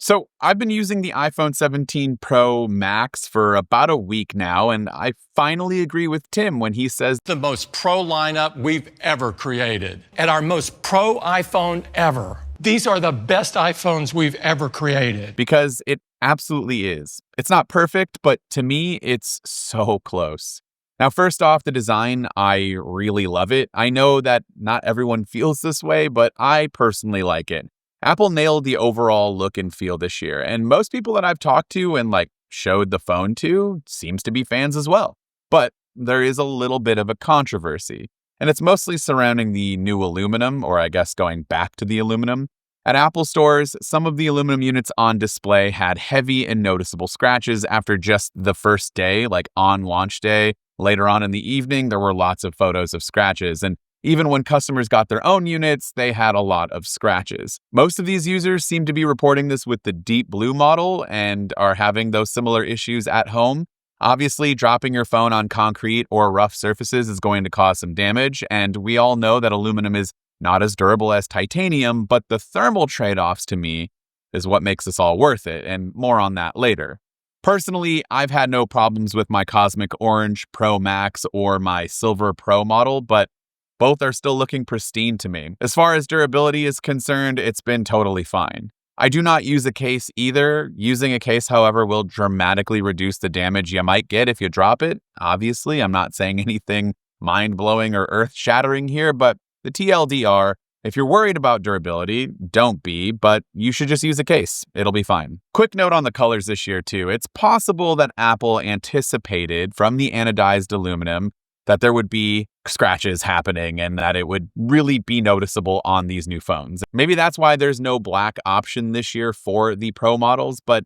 So I've been using the iPhone 17 Pro Max for about a week now, and I finally agree with Tim when he says The most pro lineup we've ever created and our most pro iPhone ever. These are the best iPhones we've ever created. because it absolutely is. It's not perfect, but to me, it's so close. Now, first off, the design, I really love it. I know that not everyone feels this way, but I personally like it. Apple nailed the overall look and feel this year, and most people that I've talked to and showed the phone to seems to be fans as well. But there is a little bit of a controversy, and it's mostly surrounding the new aluminum, or I guess going back to the aluminum. At Apple stores, some of the aluminum units on display had heavy and noticeable scratches after just the first day, like on launch day. Later on in the evening, there were lots of photos of scratches, and even when customers got their own units, they had a lot of scratches. Most of these users seem to be reporting this with the deep blue model and are having those similar issues at home. Obviously, dropping your phone on concrete or rough surfaces is going to cause some damage, and we all know that aluminum is not as durable as titanium, but the thermal trade-offs to me is what makes this all worth it, and more on that later. Personally, I've had no problems with my Cosmic Orange Pro Max or my Silver Pro model, but both are still looking pristine to me. As far as durability is concerned, it's been totally fine. I do not use a case either. Using a case, however, will dramatically reduce the damage you might get if you drop it. Obviously, I'm not saying anything mind-blowing or earth-shattering here, but the TLDR, if you're worried about durability, don't be, but you should just use a case. It'll be fine. Quick note on the colors this year, too. It's possible that Apple anticipated from the anodized aluminum that there would be scratches happening and that it would really be noticeable on these new phones. Maybe that's why there's no black option this year for the Pro models, but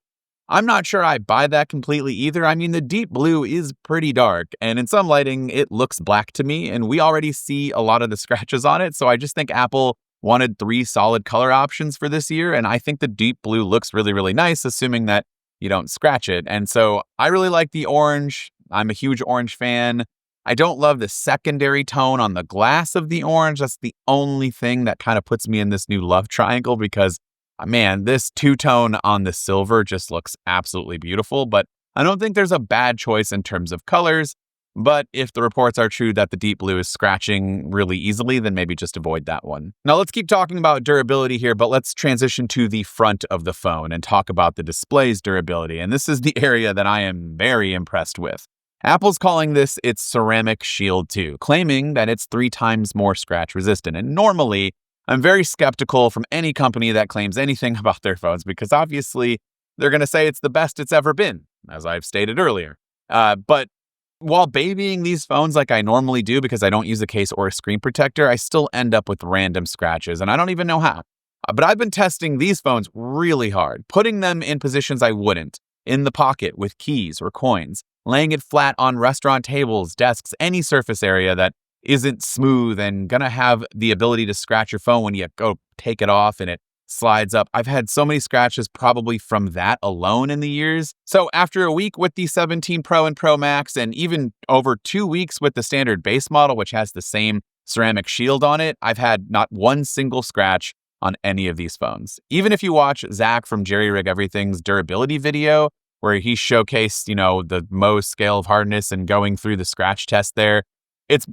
I'm not sure I buy that completely either. I mean, the deep blue is pretty dark, and in some lighting, it looks black to me, and we already see a lot of the scratches on it, so I just think Apple wanted 3 solid color options for this year, and I think the deep blue looks really, really nice, assuming that you don't scratch it. And so I really like the orange. I'm a huge orange fan. I don't love the secondary tone on the glass of the orange. That's the only thing that kind of puts me in this new love triangle because man, this two-tone on the silver just looks absolutely beautiful, but I don't think there's a bad choice in terms of colors. But if the reports are true that the deep blue is scratching really easily, then maybe just avoid that one. Now let's keep talking about durability here, but let's transition to the front of the phone and talk about the display's durability. And this is the area that I am very impressed with. Apple's calling this its Ceramic Shield 2, claiming that it's 3 times more scratch resistant. And normally, I'm very skeptical from any company that claims anything about their phones because obviously they're going to say it's the best it's ever been, as I've stated earlier. But while babying these phones like I normally do because I don't use a case or a screen protector, I still end up with random scratches, and I don't even know how. But I've been testing these phones really hard, putting them in positions I wouldn't, in the pocket with keys or coins, laying it flat on restaurant tables, desks, any surface area that isn't smooth and gonna have the ability to scratch your phone when you go take it off and it slides up. I've had so many scratches probably from that alone in the years. So after a week with the 17 Pro and Pro Max and even over 2 weeks with the standard base model, which has the same ceramic shield on it, I've had not one single scratch on any of these phones. Even if you watch Zach from Jerry Rig Everything's durability video, where he showcased, the Mohs scale of hardness and going through the scratch test there, it's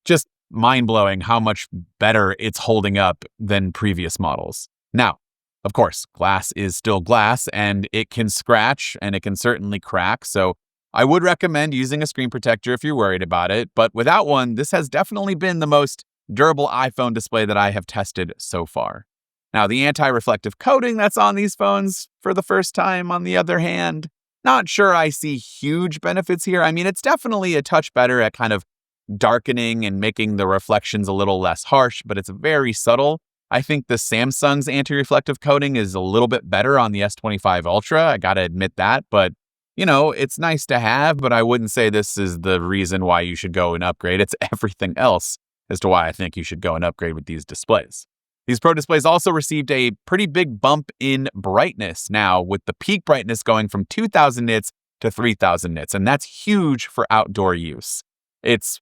just mind-blowing how much better it's holding up than previous models. Now, of course, glass is still glass, and it can scratch, and it can certainly crack, so I would recommend using a screen protector if you're worried about it, but without one, this has definitely been the most durable iPhone display that I have tested so far. Now, the anti-reflective coating that's on these phones for the first time, on the other hand, not sure I see huge benefits here. I mean, it's definitely a touch better at kind of darkening and making the reflections a little less harsh, but it's very subtle. I think the Samsung's anti-reflective coating is a little bit better on the S25 Ultra. I gotta admit that, but it's nice to have, but I wouldn't say this is the reason why you should go and upgrade. It's everything else as to why I think you should go and upgrade with these displays. These Pro displays also received a pretty big bump in brightness now, with the peak brightness going from 2000 nits to 3000 nits, and that's huge for outdoor use. It's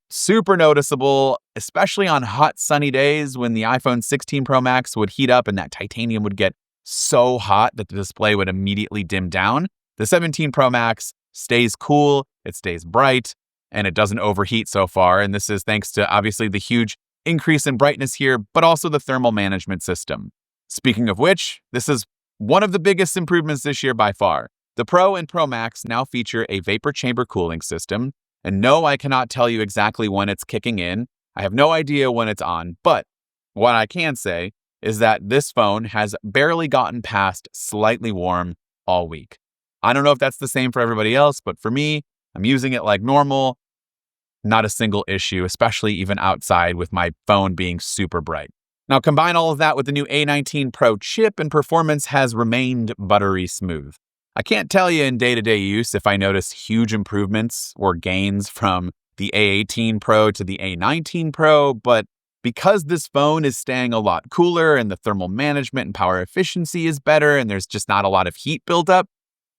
super noticeable, especially on hot sunny days when the iPhone 16 Pro Max would heat up and that titanium would get so hot that the display would immediately dim down, the 17 Pro Max stays cool, it stays bright, and it doesn't overheat so far. And this is thanks to obviously the huge increase in brightness here, but also the thermal management system. Speaking of which, this is one of the biggest improvements this year by far. The Pro and Pro Max now feature a vapor chamber cooling system. And no, I cannot tell you exactly when it's kicking in. I have no idea when it's on, but what I can say is that this phone has barely gotten past slightly warm all week. I don't know if that's the same for everybody else, but for me, I'm using it like normal. Not a single issue, especially even outside with my phone being super bright. Now combine all of that with the new A19 Pro chip and performance has remained buttery smooth. I can't tell you in day-to-day use if I notice huge improvements or gains from the A18 Pro to the A19 Pro, but because this phone is staying a lot cooler and the thermal management and power efficiency is better and there's just not a lot of heat buildup,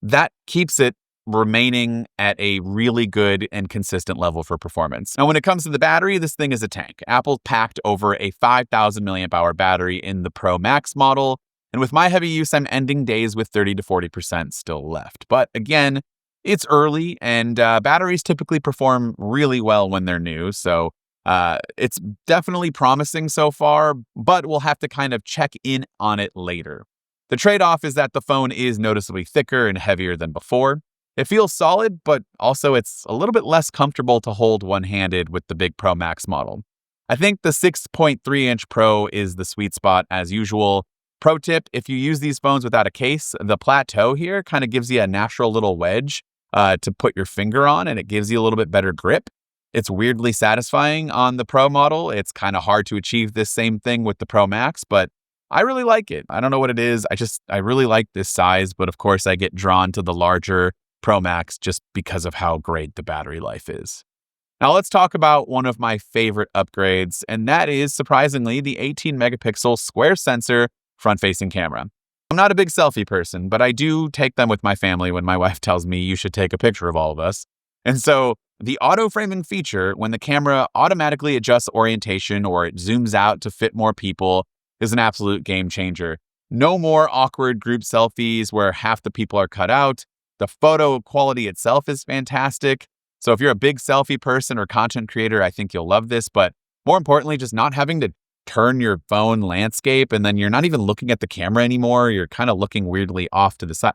that keeps it remaining at a really good and consistent level for performance. Now, when it comes to the battery, this thing is a tank. Apple packed over a 5,000 milliamp hour battery in the Pro Max model. And with my heavy use, I'm ending days with 30 to 40% still left. But again, it's early and batteries typically perform really well when they're new. So it's definitely promising so far, but we'll have to kind of check in on it later. The trade-off is that the phone is noticeably thicker and heavier than before. It feels solid, but also it's a little bit less comfortable to hold one-handed with the big Pro Max model. I think the 6.3-inch Pro is the sweet spot as usual. Pro tip, if you use these phones without a case, the plateau here kind of gives you a natural little wedge to put your finger on, and it gives you a little bit better grip. It's weirdly satisfying on the Pro model. It's kind of hard to achieve this same thing with the Pro Max, but I really like it. I don't know what it is. I really like this size, but of course I get drawn to the larger Pro Max just because of how great the battery life is. Now let's talk about one of my favorite upgrades, and that is surprisingly the 18 megapixel square sensor front-facing camera. I'm not a big selfie person, but I do take them with my family when my wife tells me you should take a picture of all of us. And so the auto framing feature, when the camera automatically adjusts orientation or it zooms out to fit more people, is an absolute game changer. No more awkward group selfies where half the people are cut out. The photo quality itself is fantastic. So if you're a big selfie person or content creator, I think you'll love this. But more importantly, just not having to turn your phone landscape and then you're not even looking at the camera anymore. You're kind of looking weirdly off to the side.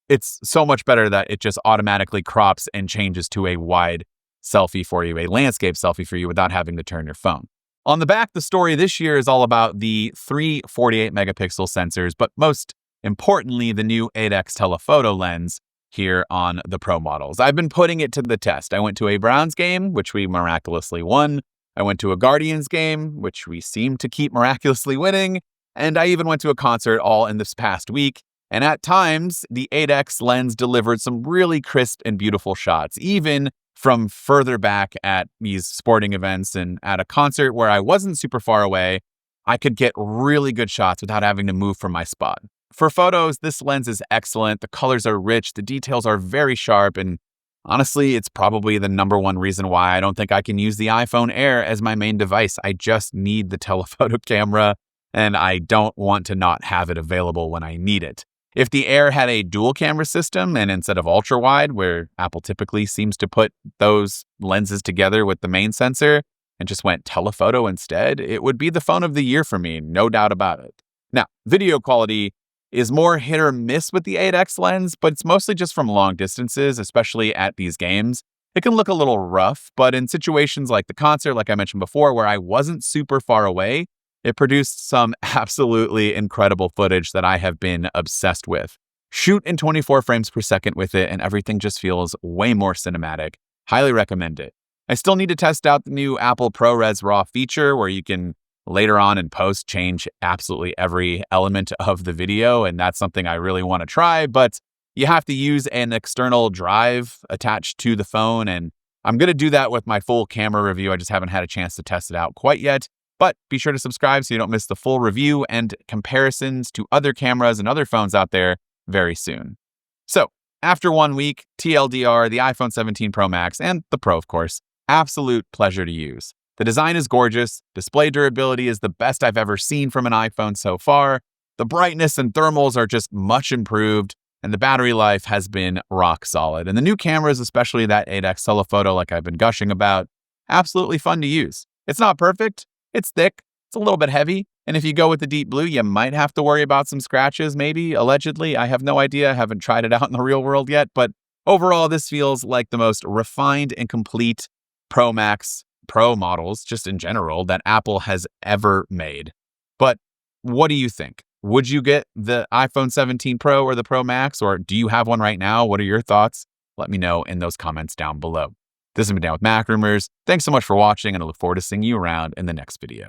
It's so much better that it just automatically crops and changes to a wide selfie for you, a landscape selfie for you without having to turn your phone. On the back, the story this year is all about the three 48 megapixel sensors, but most importantly, the new 8x telephoto lens here on the Pro models. I've been putting it to the test. I went to a Browns game, which we miraculously won. I went to a Guardians game, which we seem to keep miraculously winning. And I even went to a concert all in this past week. And at times, the 8X lens delivered some really crisp and beautiful shots, even from further back at these sporting events and at a concert where I wasn't super far away. I could get really good shots without having to move from my spot. For photos, this lens is excellent. The colors are rich, the details are very sharp, and honestly, it's probably the number one reason why I don't think I can use the iPhone Air as my main device. I just need the telephoto camera, and I don't want to not have it available when I need it. If the Air had a dual camera system and instead of ultra wide, where Apple typically seems to put those lenses together with the main sensor and just went telephoto instead, it would be the phone of the year for me, no doubt about it. Now, video quality is more hit or miss with the 8X lens, but it's mostly just from long distances, especially at these games. It can look a little rough, but in situations like the concert, like I mentioned before, where I wasn't super far away, it produced some absolutely incredible footage that I have been obsessed with. Shoot in 24 frames per second with it, and everything just feels way more cinematic. Highly recommend it. I still need to test out the new Apple ProRes RAW feature where you can later on in post change absolutely every element of the video, and that's something I really want to try, but you have to use an external drive attached to the phone, and I'm going to do that with my full camera review. I just haven't had a chance to test it out quite yet. But be sure to subscribe so you don't miss the full review and comparisons to other cameras and other phones out there very soon. So, after 1 week, TLDR, the iPhone 17 Pro Max, and the Pro, of course, absolute pleasure to use. The design is gorgeous, display durability is the best I've ever seen from an iPhone so far, The brightness and thermals are just much improved, and the battery life has been rock solid. And the new cameras, especially that 8X telephoto like I've been gushing about, absolutely fun to use. It's not perfect, it's thick, it's a little bit heavy, and if you go with the deep blue, you might have to worry about some scratches, maybe, allegedly. I have no idea, I haven't tried it out in the real world yet, but overall, this feels like the most refined and complete Pro Max Pro models, just in general, that Apple has ever made. But what do you think? Would you get the iPhone 17 Pro or the Pro Max, or do you have one right now? What are your thoughts? Let me know in those comments down below. This has been Dan with Mac Rumors. Thanks so much for watching, and I look forward to seeing you around in the next video.